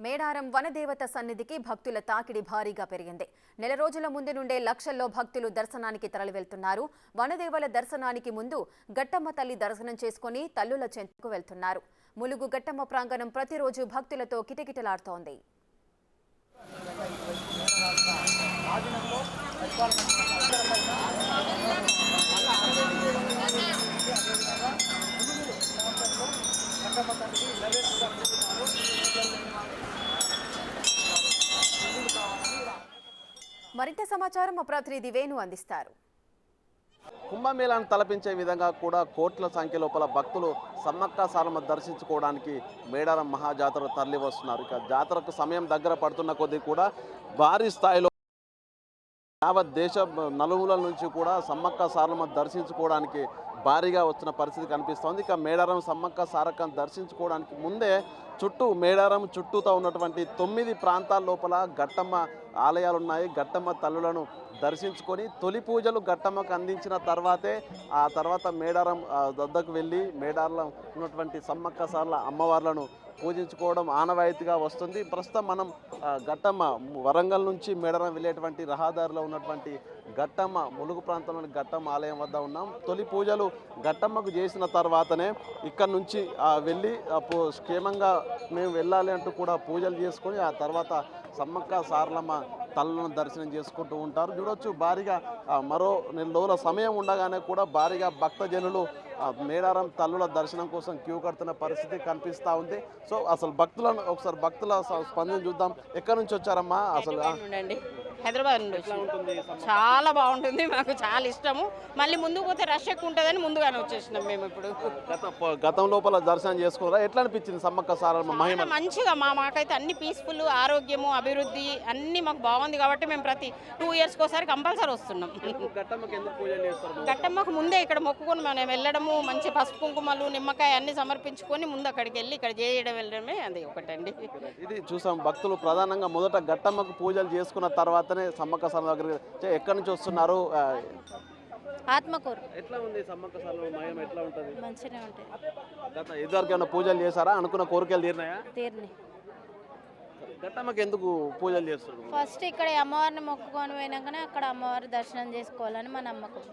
మేడారం వనదేవత సన్నిధికి భక్తుల తాకిడి భారీగా పెరిగింది. నెల రోజుల ముందు నుండే లక్షల్లో భక్తులు దర్శనానికి తరలివెళ్తున్నారు. వనదేవల దర్శనానికి ముందు గట్టమ్మ తల్లి దర్శనం చేసుకుని తల్లుల చెంతకు వెళ్తున్నారు. ములుగు గట్టమ్మ ప్రాంగణం ప్రతిరోజు భక్తులతో కిటకిటలాడుతోంది. మరింత సమాచారం మా ప్రతినిధి వేణు అందిస్తారు. కుంభమేళాను తలపించే విధంగా కూడా కోట్ల సంఖ్య లోపల భక్తులు సమ్మక్క సారమ్మ దర్శించుకోవడానికి మేడారం మహాజాతర తరలి వస్తున్నారు. ఇక జాతరకు సమయం దగ్గర పడుతున్న కొద్దీ కూడా భారీ స్థాయిలో యావత్ దేశ నలుమూలల నుంచి కూడా సమ్మక్క సారమ్మ దర్శించుకోవడానికి భారీగా వస్తున్న పరిస్థితి కనిపిస్తోంది. ఇక మేడారం సమ్మక్క సారక్కను దర్శించుకోవడానికి ముందే మేడారం చుట్టూతో ఉన్నటువంటి 9 ప్రాంతాల లోపల గట్టమ్మ ఆలయాలు ఉన్నాయి. గట్టమ్మ తల్లులను దర్శించుకొని తొలి పూజలు గట్టమ్మకు అందించిన తర్వాతే ఆ తర్వాత మేడారం వద్దకు వెళ్ళి మేడారంలో ఉన్నటువంటి సమ్మక్క సార్ల అమ్మవార్లను పూజించుకోవడం ఆనవాయితీగా వస్తుంది. ప్రస్తుతం మనం గట్టమ్మ వరంగల్ నుంచి మేడారం వెళ్ళేటువంటి రహదారిలో ఉన్నటువంటి గట్టమ్మ ములుగు ప్రాంతంలోని గట్టమ్మ ఆలయం వద్ద ఉన్నాం. తొలి పూజలు గట్టమ్మకు చేసిన తర్వాతనే ఇక్కడ నుంచి వెళ్ళి క్షేమంగా మేము వెళ్ళాలి అంటూ కూడా పూజలు చేసుకొని ఆ తర్వాత సమ్మక్క సారలమ్మ తల్లులను దర్శనం చేసుకుంటూ ఉంటారు. చూడొచ్చు భారీగా మరో 2 రోజుల సమయం ఉండగానే కూడా భారీగా భక్తజనులు మేడారం తల్లుల దర్శనం కోసం క్యూ కడుతున్న పరిస్థితి కనిపిస్తూ ఉంది. సో అసలు భక్తులను ఒకసారి భక్తుల స్పందన చూద్దాం. ఎక్కడి నుంచి వచ్చారమ్మా? అసలు హైదరాబాద్ నుండి చాలా బాగుంటుంది, మాకు చాలా ఇష్టము. మళ్ళీ ముందుకు పోతే రష్ ఎక్కువ ఉంటుందని ముందుగానే వచ్చేసినాం మేము. ఇప్పుడు గతం లోపల దర్శనం చేసుకున్నారా? ఎట్లా అనిపించింది సమ్మక్క సారమ్మ మహిమ? మంచిగా మాకైతే అన్ని పీస్ఫుల్, ఆరోగ్యము, అభివృద్ధి అన్ని మాకు బాగుంది కాబట్టి మేము ప్రతి 2 ఇయర్స్కి ఒకసారి కంపల్సరీ వస్తున్నాం. గట్టమ్మకు ముందే ఇక్కడ మొక్కుకొని మనం వెళ్ళడము, మంచి పసుపు కుంకుమలు నిమ్మకాయ అన్ని సమర్పించుకొని ముందు అక్కడికి వెళ్ళి ఇక్కడ చేయడం వెళ్ళడమే అది ఒకటండి. ఇది చూసాం. భక్తులు ప్రధానంగా మొదట గట్టమ్మకు పూజలు చేసుకున్న తర్వాత సమ్మక్క సారమ్మ దగ్గర ఎక్కడి నుంచి వస్తున్నారు? ఆత్మకూరు. ఎట్లా ఉంది సమ్మక్క సారమ్మ మహిమ? ఎట్లా ఉంటుంది? మంచిగా ఉంటుంది. ఇదివరకు ఏమైనా పూజలు చేశారా? అనుకున్న కోరికలు తీరినాయా? తీరినాయి. గట్టమ్మకి ఎందుకు పూజలు చేస్తారు? ఫస్ట్ ఇక్కడ అమ్మవారిని మొక్కుకొని పోయినాకనే అక్కడ అమ్మవారి దర్శనం చేసుకోవాలని మా నమ్మకం.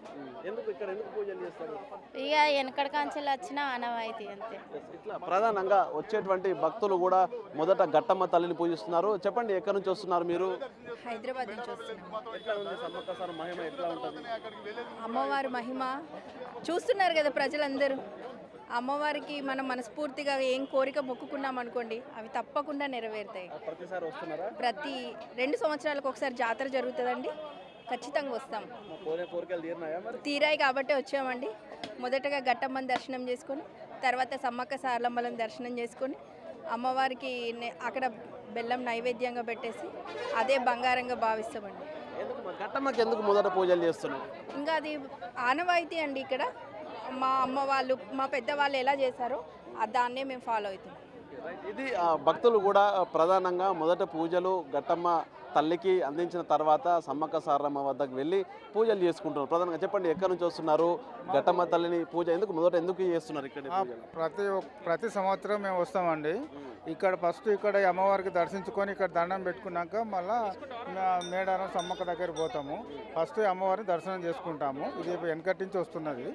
ఎందుకు ఇక్కడ ఎందుకు పూజలు చేస్తారు? ఇక వెనకటి కాంచెలు వచ్చిన ఆనవాయితీ అంతే. ఇట్లా ప్రధానంగా వచ్చేటువంటి భక్తులు కూడా మొదట గట్టమ్మ తల్లిని పూజిస్తున్నారు. చెప్పండి, ఎక్కడి నుంచి వస్తున్నారు మీరు? హైదరాబాద్ నుంచి వస్తున్నాం. ఎట్లా ఉంది సమ్మక్క సారమ్మ మహిమ? ఎట్లా ఉంటుంది అమ్మవారి మహిమ చూస్తున్నారు కదా ప్రజలందరూ. అమ్మవారికి మనం మనస్ఫూర్తిగా ఏం కోరిక మొక్కుకున్నాం అనుకోండి, అవి తప్పకుండా నెరవేరుతాయి. ప్రతిసారి వస్తున్నారా? ప్రతి 2 సంవత్సరాలకు ఒకసారి జాతర జరుగుతుందండి, ఖచ్చితంగా వస్తాం. కోరికలు తీరినాయా? తీరాయి కాబట్టి వచ్చామండి. మొదటగా గట్టమ్మని దర్శనం చేసుకొని తర్వాత సమ్మక్క సారలమ్మలను దర్శనం చేసుకొని అమ్మవారికి అక్కడ బెల్లం నైవేద్యంగా పెట్టేసి అదే బంగారంగా భావిస్తామండి. గట్టమ్మకి ఎందుకు మొదట పూజలు చేస్తున్నాం? ఇంకా అది ఆనవాయితీ అండి. ఇక్కడ మా అమ్మ వాళ్ళు, మా పెద్దవాళ్ళు ఎలా చేశారో దాన్నే మేము ఫాలో అవుతున్నాం. ఇది భక్తులు కూడా ప్రధానంగా మొదట పూజలు గట్టమ్మ తల్లికి అందించిన తర్వాత సమ్మక్క సారమ్మ వద్దకు వెళ్ళి పూజలు చేసుకుంటున్నారు. ప్రధానంగా చెప్పండి, ఎక్కడి నుంచి వస్తున్నారు? గట్టమ్మ తల్లిని పూజ ఎందుకు చేస్తున్నారు ఇక్కడ? ప్రతి సంవత్సరం మేము వస్తామండి. ఇక్కడ ఫస్ట్ ఇక్కడ అమ్మవారికి దర్శించుకొని ఇక్కడ దండం పెట్టుకున్నాక మళ్ళీ మేడారం సమ్మక్క దగ్గర పోతాము. ఫస్ట్ అమ్మవారిని దర్శనం చేసుకుంటాము. ఇది వెనకటి నుంచి వస్తున్నది,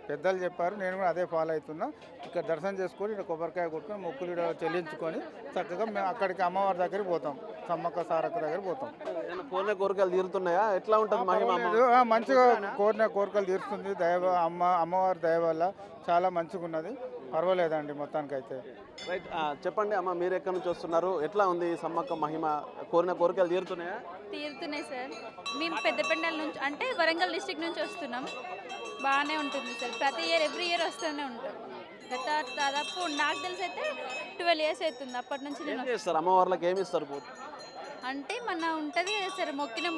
పెద్దలు చెప్పారు, నేను కూడా అదే ఫాలో అవుతున్నా. ఇక్కడ దర్శనం చేసుకొని ఇక్కడ కొబ్బరికాయ కొట్టుకొని మొక్కులు చెల్లించుకొని చక్కగా మేము అక్కడికి అమ్మవారి దగ్గరికి పోతాం, సమ్మక్క సారక్క దగ్గర పోతాం. కోరికలు తీరుతున్నాయా? ఎట్లా ఉంటుంది మహిమ? మంచిగా కోరికలు తీరుస్తుంది. అమ్మవారి దయ వల్ల చాలా మంచిగా ఉన్నది, పర్వాలేదండి మొత్తానికైతే. రైట్, చెప్పండి అమ్మ, మీరు ఎక్కడి నుంచి వస్తున్నారు? ఎట్లా ఉంది సమ్మక్క మహిమ? కోరికలు తీరుతున్నాయా? తీరుతున్నాయి సార్. మేము పెద్దపెండల నుంచి అంటే వరంగల్ డిస్ట్రిక్ట్ నుంచి వస్తున్నాం. బాగానే ఉంటుంది సార్. ప్రతి ఇయర్ ఎవ్రీ ఇయర్ వస్తూనే ఉంటాం. దాదాపు నాకు తెలిసి అయితే 12 years అవుతుంది అప్పటి నుంచి. నేను అమ్మవార్లకు ఏమి ఇస్తారు అంటే మన ఉంటుంది కదా సార్, మొక్కిన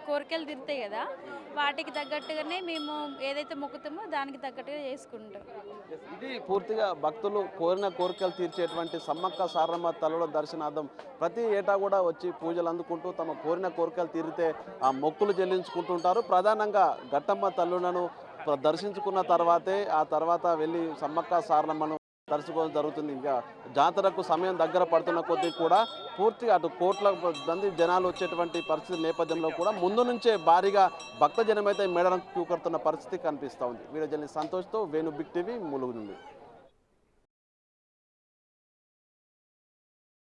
కోరికలు తీరుతాయి కదా, వాటికి తగ్గట్టుగానే మేము ఏదైతే మొక్కుతామో దానికి తగ్గట్టుగా చేసుకుంటాం. ఇది పూర్తిగా భక్తులు కోరిన కోరికలు తీర్చేటువంటి సమ్మక్క సారమ్మ తల్లుల దర్శనార్థం ప్రతి ఏటా కూడా వచ్చి పూజలు అందుకుంటూ తమ కోరిన కోరికలు తీరితే ఆ మొక్కులు చెల్లించుకుంటుంటారు. ప్రధానంగా గట్టమ్మ తల్లులను దర్శించుకున్న తర్వాతే ఆ తర్వాత వెళ్ళి సమ్మక్క సారమ్మను దర్శించుకోవడం జరుగుతుంది. ఇంకా జాతరకు సమయం దగ్గర పడుతున్న కొద్దీ కూడా పూర్తిగా అటు కోట్ల మంది జనాలు వచ్చేటువంటి పరిస్థితి నేపథ్యంలో కూడా ముందు నుంచే భారీగా భక్తజనం అయితే మేడారం క్యూ కడుతున్న పరిస్థితి కనిపిస్తూ ఉంది. వీడియో జర్నలిస్ట్ సంతోష్తో వేణు బిగ్ టీవీ ములుగు నుండి.